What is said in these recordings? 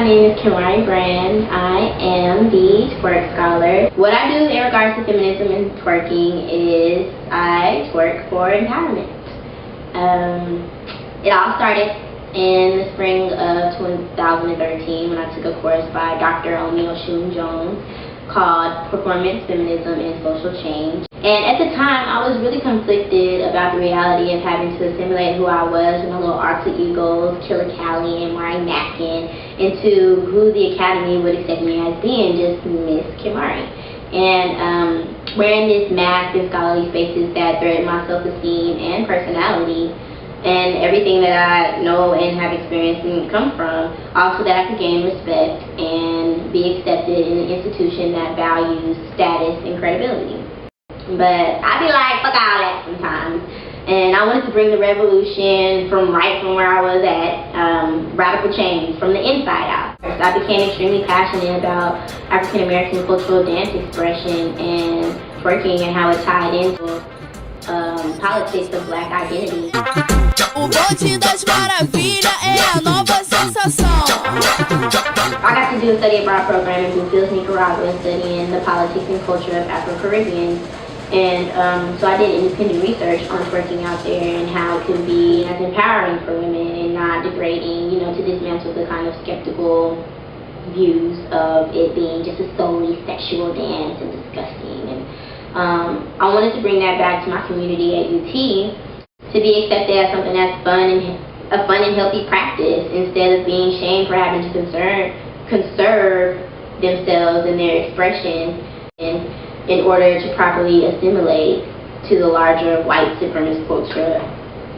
name is Kimari Brand. I am the twerk scholar. What I do in regards to feminism and twerking is I twerk for empowerment. It all started in the spring of 2013 when I took a course by Dr. O'Neil Shun Jones called Performance, Feminism, and Social Change. And at the time, I was really conflicted about the reality of having to assimilate who I was with my little alter egos, Killer Callie and Mari Mackin, into who the Academy would accept me as being, just Miss Kimari. And wearing this mask in scholarly spaces that threatened my self-esteem and personality, and everything that I know and have experienced and come from, also that I could gain respect and be accepted in an institution that values status and credibility. But I be like, fuck all that sometimes. And I wanted to bring the revolution from where I was at, radical change from the inside out. I became extremely passionate about African American cultural dance expression and twerking and how it tied into politics of black identity. O bonde das maravilhas é a nova sensação. I got to do a study abroad program in Bluefields, Nicaragua, studying the politics and culture of Afro-Caribbeans. And so I did independent research on twerking out there and how it can be as empowering for women and not degrading, you know, to dismantle the kind of skeptical views of it being just a solely sexual dance and disgusting. And I wanted to bring that back to my community at UT, to be accepted as something that's a fun and healthy practice, instead of being shamed for having to conserve themselves and their expression in order to properly assimilate to the larger white supremacist culture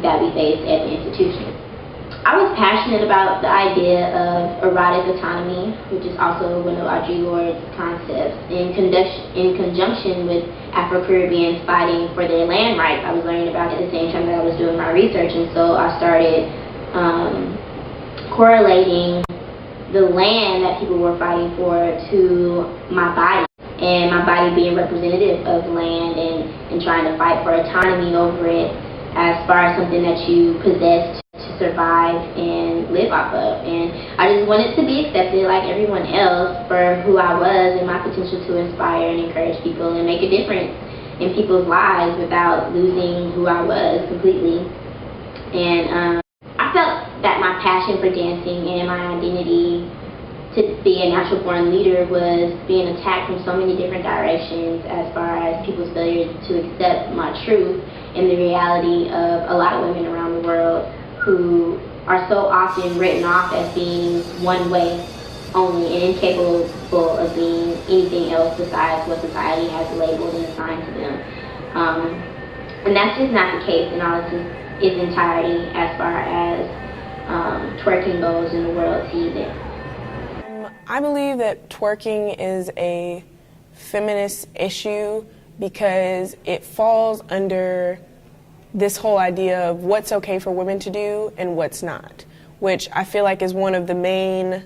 that we face at the institution. I was passionate about the idea of erotic autonomy, which is also one of Audre Lorde's concepts, in conjunction with Afro-Caribbeans fighting for their land rights. I was learning about it at the same time that I was doing my research, and so I started correlating the land that people were fighting for to my body, and my body being representative of land, and trying to fight for autonomy over it as far as something that you possess to survive and live off of. And I just wanted to be accepted like everyone else for who I was and my potential to inspire and encourage people and make a difference in people's lives without losing who I was completely. And I felt that my passion for dancing and my identity to be a natural born leader was being attacked from so many different directions, as far as people's failure to accept my truth and the reality of a lot of women around the world who are so often written off as being one way only and incapable of being anything else besides what society has labeled and assigned to them. And that's just not the case in all its entirety as far as twerking goes and the world sees it. I believe that twerking is a feminist issue because it falls under this whole idea of what's okay for women to do and what's not, which I feel like is one of the main,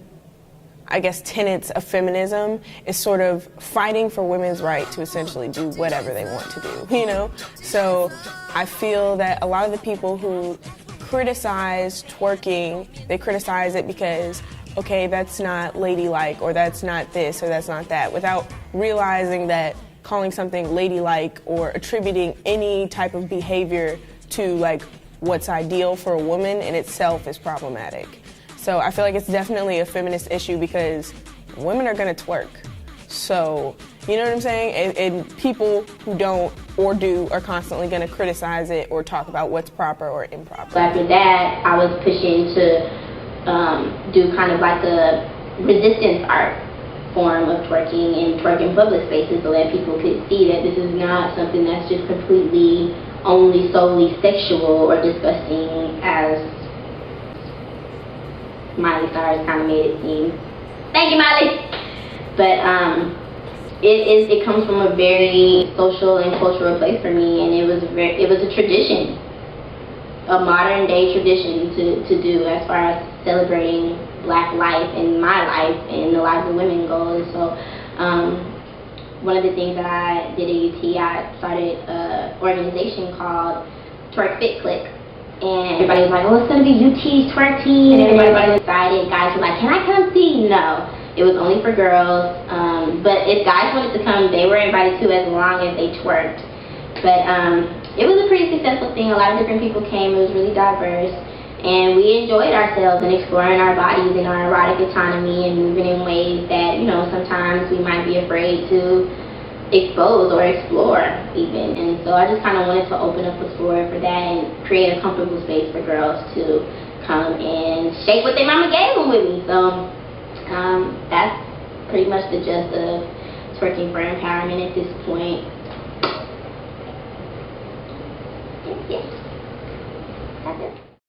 I guess, tenets of feminism, is sort of fighting for women's right to essentially do whatever they want to do, you know? So I feel that a lot of the people who criticize twerking, they criticize it because, okay, that's not ladylike, or that's not this, or that's not that, without realizing that calling something ladylike or attributing any type of behavior to like what's ideal for a woman in itself is problematic. So I feel like it's definitely a feminist issue because women are gonna twerk. So, you know what I'm saying? And people who don't or do are constantly gonna criticize it or talk about what's proper or improper. After that, I was pushing to do kind of like a resistance art form of twerking and twerk in public spaces, so that people could see that this is not something that's just completely only solely sexual or disgusting as Miley Cyrus kind of made it seem. Thank you, Miley. But it comes from a very social and cultural place for me, and it was a tradition, a modern day tradition to do as far as celebrating Black life and my life and the lives of women go. And so one of the things that I did at UT, I started an organization called Twerk Fit Click, And everybody was like, oh, it's going to be UT's twerk team. And everybody was excited. Guys were like, can I come see? No. It was only for girls. But if guys wanted to come, they were invited too, as long as they twerked. But it was a pretty successful thing. A lot of different people came. It was really diverse. And we enjoyed ourselves and exploring our bodies and our erotic autonomy and moving in ways that, you know, sometimes we might be afraid to expose or explore even. And so I just kind of wanted to open up the floor for that and create a comfortable space for girls to come and shake what their mama gave them with me. So that's pretty much the gist of Twerking for Empowerment at this point. Yeah.